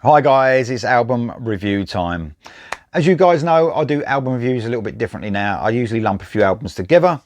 Hi guys, it's album review time. As you guys know, I do album reviews a little bit differently now. I usually lump a few albums together,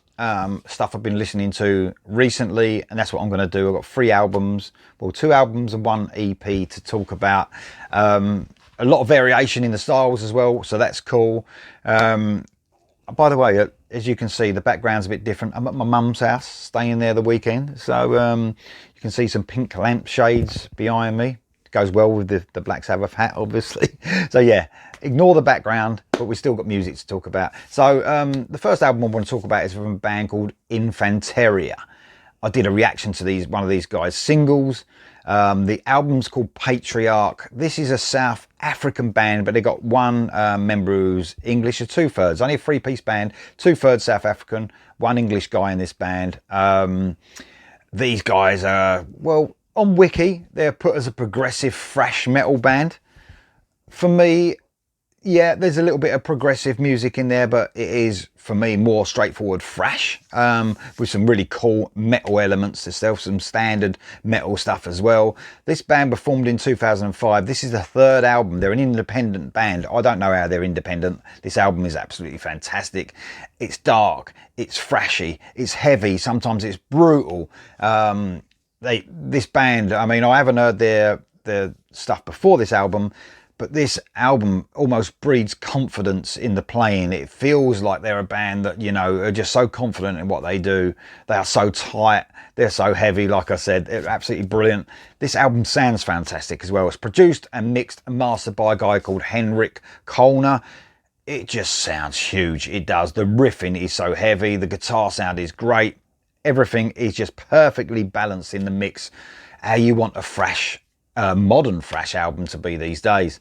stuff I've been listening to recently, and that's what I'm going to do. I've got 3 albums, well 2 albums and 1 EP to talk about. A lot of variation in the styles as well, so that's cool. By the way, as you can see, the background's a bit different. I'm at my mum's house, staying there the weekend, so you can see some pink lampshades behind me. Goes well with the Black Sabbath hat, obviously. So yeah, ignore the background, but we still got music to talk about. So the first album I want to talk about is from a band called Infanteria. I did a reaction to one of these guys' singles. The album's called Patriarch. This is a South African band, but they got one member who's English, or 2/3. Only a 3-piece band, 2/3 South African, 1 English guy in this band. These guys are, well, on Wiki, they're put as a progressive thrash metal band. For me, yeah, there's a little bit of progressive music in there, but it is, for me, more straightforward thrash, with some really cool metal elements itself, some standard metal stuff as well. This band performed in 2005. This is the 3rd album. They're an independent band. I don't know how they're independent. This album is absolutely fantastic. It's dark, it's thrashy, it's heavy, sometimes it's brutal. This band, I mean, I haven't heard their stuff before this album, but this album almost breeds confidence in the playing. It feels like they're a band that, you know, are just so confident in what they do. They are so tight, they're so heavy. Like I said, they're absolutely brilliant. This album sounds fantastic as well. It's produced and mixed and mastered by a guy called Henrik Kolner. It just sounds huge. It does. The riffing is so heavy, the guitar sound is great. Everything is just perfectly balanced in the mix, how you want a thrash, modern thrash album to be these days.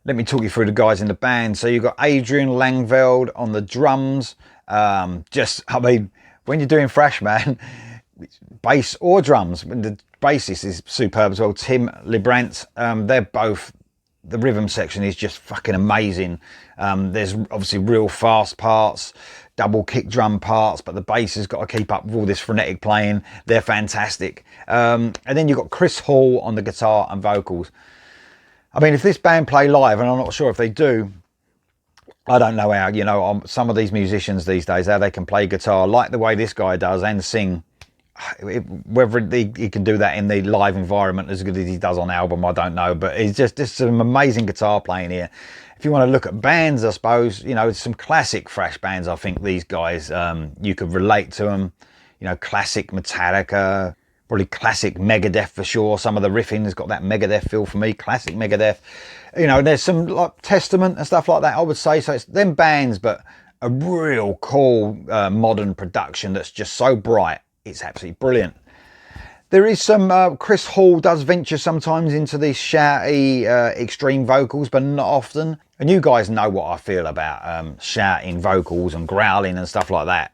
Let me talk you through the guys in the band. So you've got Adrian Langveld on the drums. I mean, when you're doing thrash, man, bass or drums, the bassist is superb as well. Tim Librant, they're both, the rhythm section is just fucking amazing. There's obviously real fast parts, double kick drum parts, but the bass has got to keep up with all this frenetic playing. They're fantastic. And then you've got Chris Hall on the guitar and vocals. I mean, if this band play live, and I'm not sure if they do, I don't know how, you know, some of these musicians these days, how they can play guitar like the way this guy does and sing. Whether he can do that in the live environment as good as he does on album, I don't know, but it's just some amazing guitar playing here. If you want to look at bands, I suppose, you know, some classic thrash bands, I think these guys, you could relate to them. You know, classic Metallica, probably classic Megadeth for sure. Some of the riffing has got that Megadeth feel for me, classic Megadeth. You know, there's some like Testament and stuff like that, I would say. So it's them bands, but a real cool modern production that's just so bright. It's absolutely brilliant. There is some, Chris Hall does venture sometimes into these shouty, extreme vocals, but not often. And you guys know what I feel about shouting vocals and growling and stuff like that.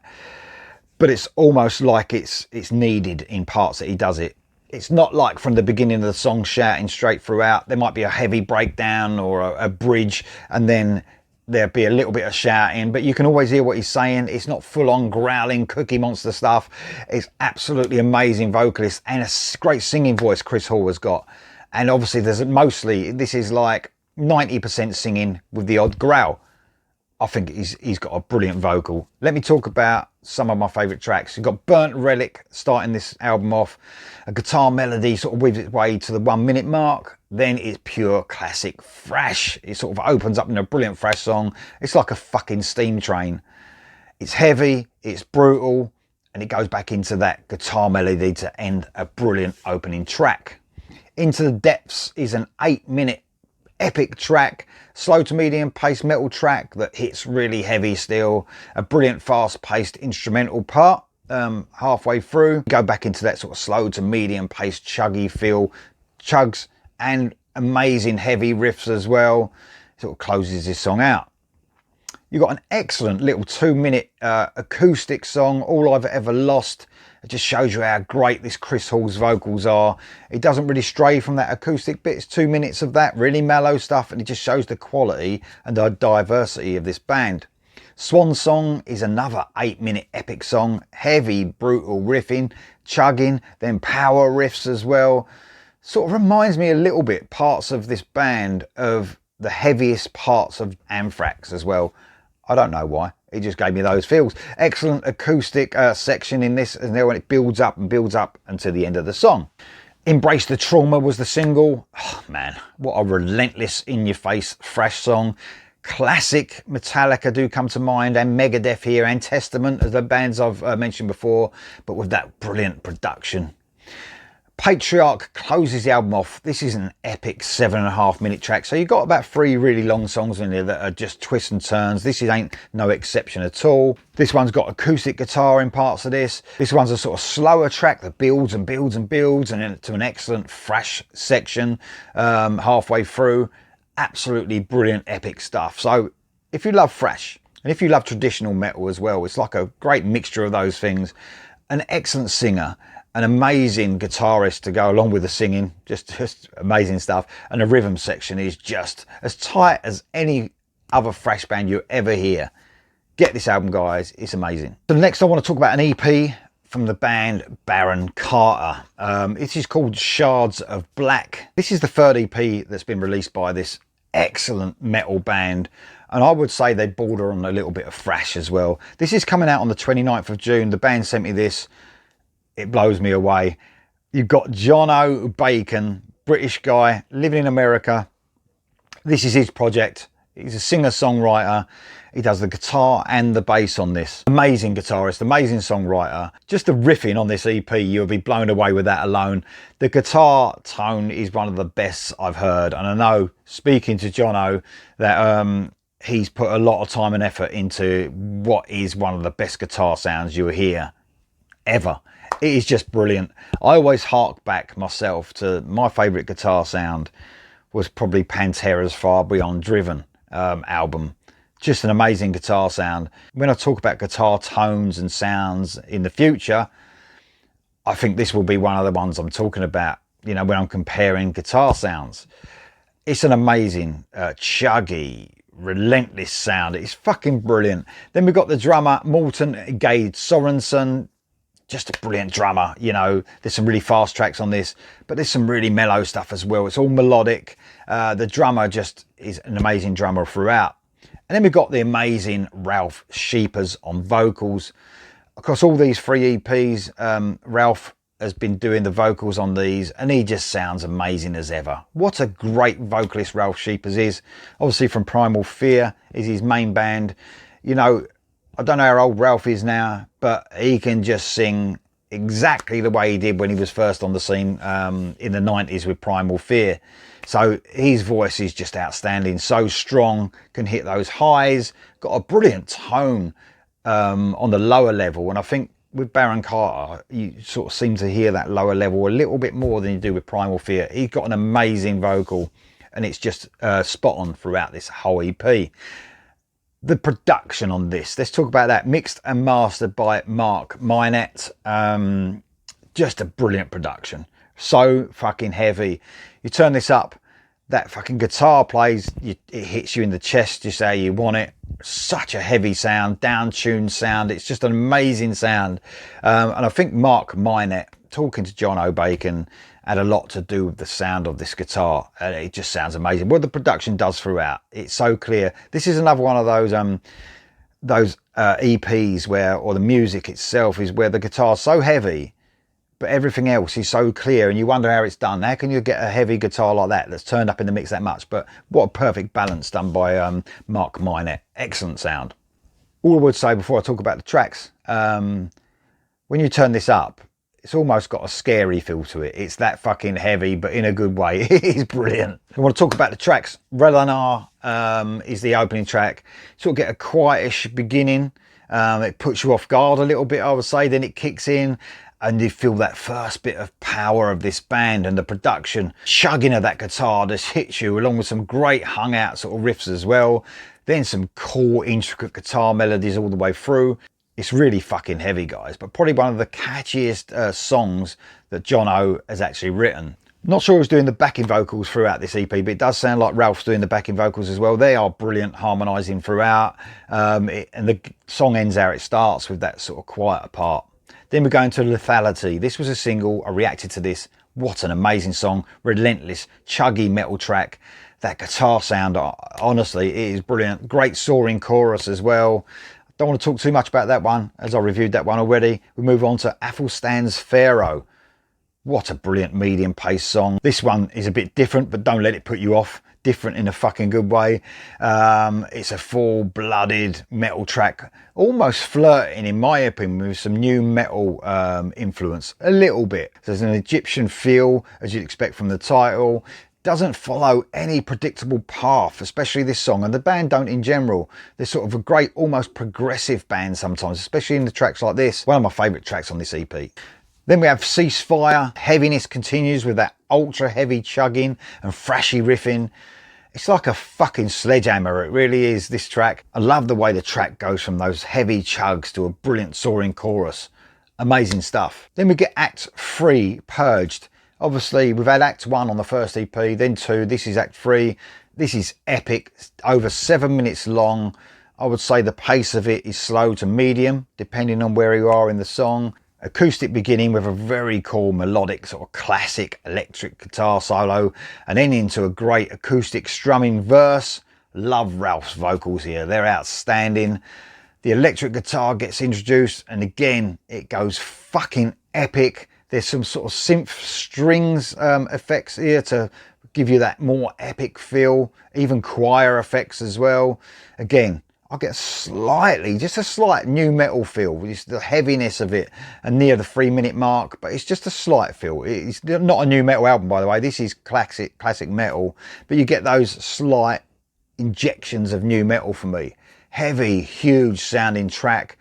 But it's almost like it's needed in parts that he does it. It's not like from the beginning of the song shouting straight throughout. There might be a heavy breakdown or a bridge, and then there'd be a little bit of shouting, but you can always hear what he's saying. It's not full-on growling Cookie Monster stuff. It's absolutely amazing vocalist and a great singing voice Chris Hall has got. And obviously this is like 90% singing with the odd growl. I think he's got a brilliant vocal. Let me talk about some of my favourite tracks. You've got Burnt Relic starting this album off. A guitar melody sort of weaves its way to the 1-minute mark. Then it's pure classic thrash. It sort of opens up in a brilliant thrash song. It's like a fucking steam train. It's heavy, it's brutal, and it goes back into that guitar melody to end a brilliant opening track. Into the Depths is an 8-minute epic track, slow to medium paced metal track that hits really heavy still. A brilliant fast paced instrumental part halfway through. Go back into that sort of slow to medium paced chuggy feel, chugs, and amazing heavy riffs as well. Sort of closes this song out. You've got an excellent little 2-minute acoustic song, All I've Ever Lost. It just shows you how great this Chris Hall's vocals are. It doesn't really stray from that acoustic bit. It's 2 minutes of that really mellow stuff, and it just shows the quality and the diversity of this band. Swan Song is another 8-minute epic song. Heavy, brutal riffing, chugging, then power riffs as well. Sort of reminds me a little bit, parts of this band, of the heaviest parts of Anthrax as well. I don't know why, it just gave me those feels. Excellent acoustic section in this, and then when it builds up and builds up until the end of the song. Embrace the Trauma was the single. Oh man, what a relentless, in your face thrash song. Classic Metallica do come to mind, and Megadeth here, and Testament, as the bands I've mentioned before, but with that brilliant production. Patriarch closes the album off. This is an epic 7.5 minute track. So you've got about 3 really long songs in there that are just twists and turns. This ain't no exception at all. This one's got acoustic guitar in parts of this. This one's a sort of slower track that builds and builds and builds, and then to an excellent thrash section halfway through. Absolutely brilliant, epic stuff. So if you love thrash, and if you love traditional metal as well, it's like a great mixture of those things. An excellent singer, an amazing guitarist to go along with the singing, just amazing stuff. And the rhythm section is just as tight as any other thrash band you ever hear. Get this album, guys, it's amazing. So next I want to talk about an EP from the band Baron Carta. It is called Shards of Black. This is the 3rd EP that's been released by this excellent metal band, and I would say they border on a little bit of thrash as well. This is coming out on the 29th of June. The band sent me this. It blows me away. You've got Jono Bacon, British guy living in America. This is his project. He's a singer-songwriter. He does the guitar and the bass on this. Amazing guitarist, amazing songwriter. Just the riffing on this EP, you'll be blown away with that alone. The guitar tone is one of the best I've heard. And I know, speaking to Jono, that he's put a lot of time and effort into what is one of the best guitar sounds you'll hear ever. It is just brilliant. I always hark back myself to my favourite guitar sound was probably Pantera's Far Beyond Driven album. Just an amazing guitar sound. When I talk about guitar tones and sounds in the future, I think this will be one of the ones I'm talking about, you know, when I'm comparing guitar sounds. It's an amazing, chuggy, relentless sound. It's fucking brilliant. Then we've got the drummer, Morten Gade Sorensen. Just a brilliant drummer, you know. There's some really fast tracks on this, but there's some really mellow stuff as well. It's all melodic. The drummer just is an amazing drummer throughout. And then we've got the amazing Ralph Sheepers on vocals. Across all these 3 EPs, Ralph has been doing the vocals on these, and he just sounds amazing as ever. What a great vocalist Ralph Sheepers is. Obviously from Primal Fear is his main band. You know, I don't know how old Ralph is now, but he can just sing exactly the way he did when he was first on the scene in the 90s with Primal Fear. So his voice is just outstanding, so strong, can hit those highs, got a brilliant tone on the lower level. And I think with Baron Carta, you sort of seem to hear that lower level a little bit more than you do with Primal Fear. He's got an amazing vocal, and it's just spot on throughout this whole EP. The production on this, let's talk about that. Mixed and mastered by Mark Minette. Just a brilliant production. So fucking heavy. You turn this up, that fucking guitar plays, it hits you in the chest just how you want it. Such a heavy sound, down-tuned sound. It's just an amazing sound. And I think Mark Minette, talking to John O'Bacon, had a lot to do with the sound of this guitar. It just sounds amazing. What the production does throughout, it's so clear. This is another one of those EPs where, or the music itself is where the guitar's so heavy, but everything else is so clear, and you wonder how it's done. How can you get a heavy guitar like that that's turned up in the mix that much? But what a perfect balance done by Mark Minette. Excellent sound. All I would say before I talk about the tracks, when you turn this up, it's almost got a scary feel to it. It's that fucking heavy, but in a good way. It is brilliant. I want to talk about the tracks. Relanar is the opening track. Sort of get a quietish beginning. It puts you off guard a little bit, I would say. Then it kicks in, and you feel that first bit of power of this band, and the production chugging of that guitar just hits you, along with some great hung out sort of riffs as well. Then some cool, intricate guitar melodies all the way through. It's really fucking heavy, guys, but probably one of the catchiest songs that Jono has actually written. Not sure who's doing the backing vocals throughout this EP, but it does sound like Ralph's doing the backing vocals as well. They are brilliant, harmonising throughout. And the song ends how it starts, with that sort of quieter part. Then we're going to Lethality. This was a single. I reacted to this. What an amazing song. Relentless, chuggy metal track. That guitar sound, honestly, it is brilliant. Great soaring chorus as well. Don't want to talk too much about that one, as I reviewed that one already. We move on to Athelstan's Pharaoh. What a brilliant medium paced song. This one is a bit different, but don't let it put you off. Different in a fucking good way. It's a full-blooded metal track, almost flirting, in my opinion, with some new metal influence, a little bit. There's an Egyptian feel, as you'd expect from the title. Doesn't follow any predictable path, especially this song, and the band don't in general. They're sort of a great, almost progressive band sometimes, especially in the tracks like this. One of my favourite tracks on this EP. Then we have Ceasefire. Heaviness continues with that ultra heavy chugging and thrashy riffing. It's like a fucking sledgehammer, it really is, this track. I love the way the track goes from those heavy chugs to a brilliant soaring chorus. Amazing stuff. Then we get Act 3, Purged. Obviously, we've had Act 1 on the first EP, then 2, this is Act 3. This is epic, over 7 minutes long. I would say the pace of it is slow to medium, depending on where you are in the song. Acoustic beginning with a very cool melodic sort of classic electric guitar solo, and then into a great acoustic strumming verse. Love Ralph's vocals here, they're outstanding. The electric guitar gets introduced, and again it goes fucking epic. There's some sort of synth strings effects here to give you that more epic feel, even choir effects as well. Again, I get just a slight new metal feel, just the heaviness of it, and near the 3-minute mark, but it's just a slight feel. It's not a new metal album, by the way. This is classic metal, but you get those slight injections of new metal for me. Heavy, huge sounding track.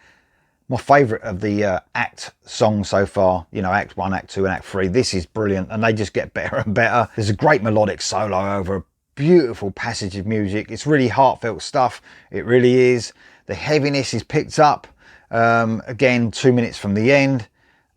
My favourite of the Act songs so far, you know, Act 1, Act 2 and Act 3. This is brilliant, and they just get better and better. There's a great melodic solo over a beautiful passage of music. It's really heartfelt stuff, it really is. The heaviness is picked up again 2 minutes from the end,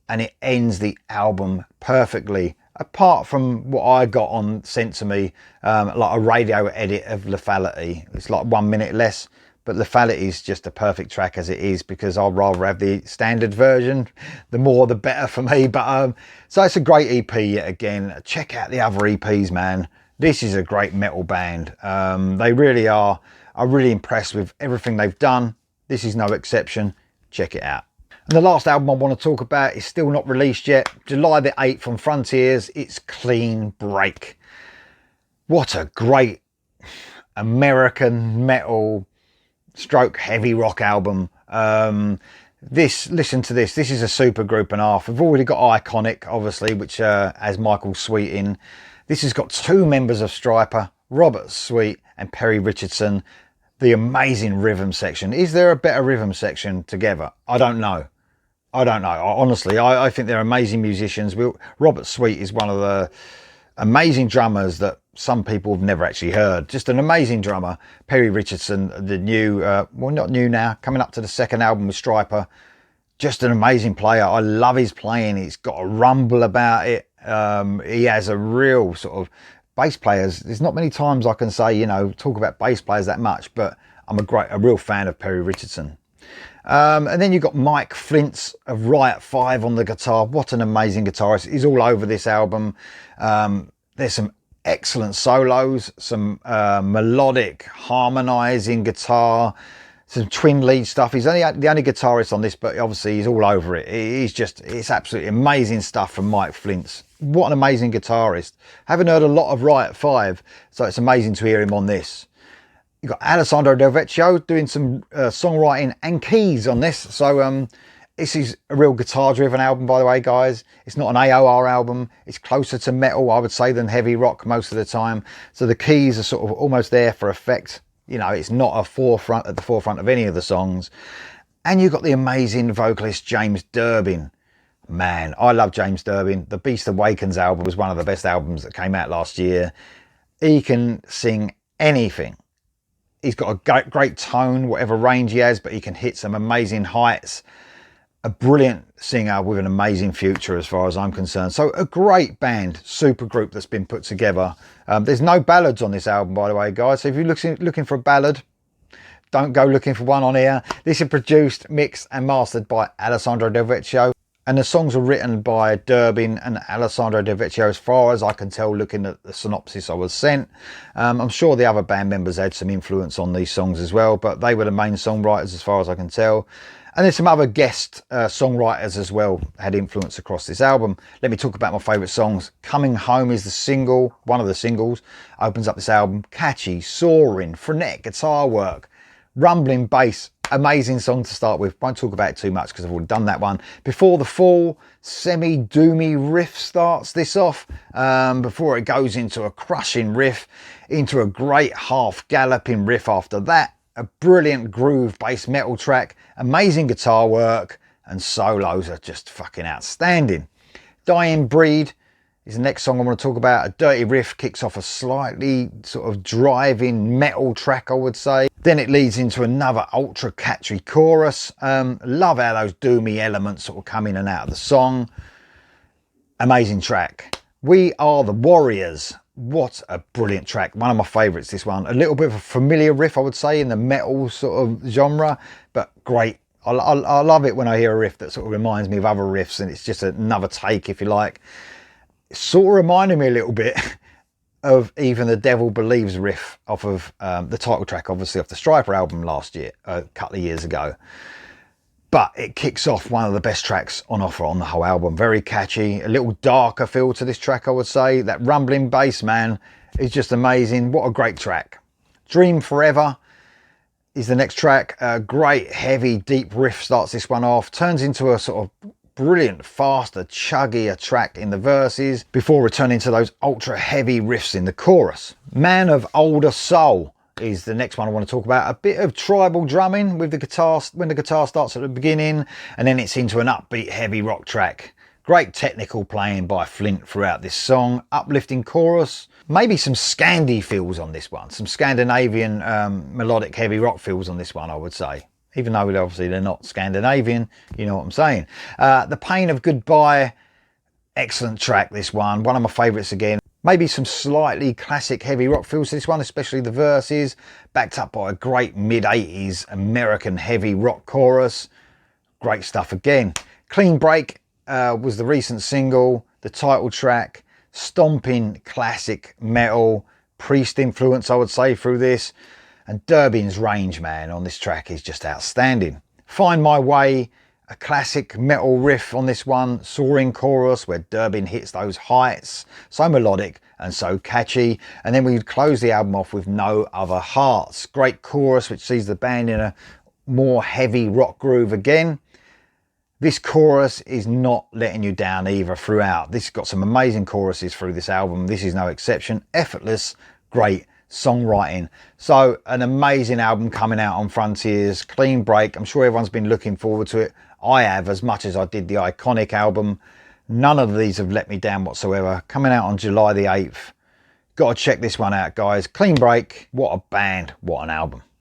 and it ends the album perfectly, apart from what I got on sent to me, like a radio edit of Lethality. It's like 1 minute less, but Lethality is just a perfect track as it is, because I'd rather have the standard version. The more the better for me. But so it's a great EP yet again. Check out the other EPs, man. This is a great metal band. They really are. I'm really impressed with everything they've done. This is no exception. Check it out. And the last album I want to talk about is still not released yet. July the 8th from Frontiers. It's Cleanbreak. What a great American metal stroke heavy rock album. Listen to this. This is a super group and a half. We've already got Iconic, obviously, which has Michael Sweet in. This has got 2 members of Stryper, Robert Sweet and Perry Richardson. The amazing rhythm section. Is there a better rhythm section together? I don't know. Honestly, I think they're amazing musicians. Robert Sweet is one of the amazing drummers that some people have never actually heard. Just an amazing drummer. Perry Richardson, the new, well, not new now, coming up to the 2nd album with Stryper. Just an amazing player. I love his playing. He's got a rumble about it. He has a real sort of bass players. There's not many times I can say, you know, talk about bass players that much, but I'm a real fan of Perry Richardson. And then you've got Mike Flint's of Riot 5 on the guitar. What an amazing guitarist. He's all over this album. There's some excellent solos, some melodic harmonizing guitar, some twin lead stuff. He's the only guitarist on this, but obviously he's all over it. It's absolutely amazing stuff from Mike Flint's. What an amazing guitarist. Haven't heard a lot of Riot 5, so it's amazing to hear him on this. You've got Alessandro Del Vecchio doing some songwriting and keys on this. So this is a real guitar-driven album, by the way, guys. It's not an AOR album. It's closer to metal, I would say, than heavy rock most of the time. So the keys are sort of almost there for effect. You know, it's not at the forefront of any of the songs. And you've got the amazing vocalist James Durbin. Man, I love James Durbin. The Beast Awakens album was one of the best albums that came out last year. He can sing anything. He's got a great tone, whatever range he has, but he can hit some amazing heights. A brilliant singer with an amazing future as far as I'm concerned. So a great band, super group that's been put together. There's no ballads on this album, by the way, guys. So if you're looking for a ballad, don't go looking for one on here. This is produced, mixed and mastered by Alessandro Del Vecchio. And the songs are written by Durbin and Alessandro Del Vecchio, as far as I can tell looking at the synopsis I was sent. I'm sure the other band members had some influence on these songs as well, but they were the main songwriters as far as I can tell. And there's some other guest songwriters as well had influence across this album. Let me talk about my favourite songs. Coming Home is the single, one of the singles, opens up this album. Catchy, soaring, frenetic guitar work, rumbling bass. Amazing song to start with. Won't talk about it too much because I've already done that one. Before the Fall, semi-doomy riff starts this off before it goes into a crushing riff, into a great half galloping riff after that. A brilliant groove bass metal track, amazing guitar work, and solos are just fucking outstanding. Dying Breed is the next song I want to talk about. A dirty riff kicks off a slightly sort of driving metal track, I would say. Then it leads into another ultra catchy chorus. Love how those doomy elements sort of come in and out of the song. Amazing track. We Are the Warriors. What a brilliant track. One of my favourites, this one. A little bit of a familiar riff, I would say, in the metal sort of genre, but great. I love it when I hear a riff that sort of reminds me of other riffs and it's just another take, if you like. It sort of reminded me a little bit of Even the Devil Believes riff off of the title track, obviously, off the Striper album last year, a couple of years ago. But it kicks off one of the best tracks on offer on the whole album. Very catchy, a little darker feel to this track, I would say. That rumbling bass, man, is just amazing. What a great track. Dream Forever is the next track. A great, heavy, deep riff starts this one off. Turns into a sort of brilliant, faster, chuggier track in the verses before returning to those ultra heavy riffs in the chorus. Man of Older Soul is the next one I want to talk about. A bit of tribal drumming with the guitar when the guitar starts at the beginning, and then it's into an upbeat heavy rock track. Great technical playing by Flint throughout this song. Uplifting chorus. Maybe some Scandi feels on this one. Some Scandinavian melodic heavy rock feels on this one, I would say. Even though obviously they're not Scandinavian, you know what I'm saying. The Pain of Goodbye, excellent track, this one. One of my favourites again. Maybe some slightly classic heavy rock feels to this one, especially the verses, backed up by a great mid-80s American heavy rock chorus. Great stuff again. Cleanbreak was the recent single, the title track, stomping classic metal, Priest influence, I would say, through this. And Durbin's range, man, on this track is just outstanding. Find My Way, a classic metal riff on this one, soaring chorus where Durbin hits those heights, so melodic and so catchy. And then we close the album off with No Other Hearts. Great chorus which sees the band in a more heavy rock groove again. This chorus is not letting you down either throughout. This has got some amazing choruses through this album. This is no exception. Effortless, great songwriting. So an amazing album coming out on Frontiers. Cleanbreak. I'm sure everyone's been looking forward to it. I have, as much as I did the Iconic album. None of these have let me down whatsoever. Coming out on July the 8th. Got to check this one out, guys. Cleanbreak. What a band. What an album.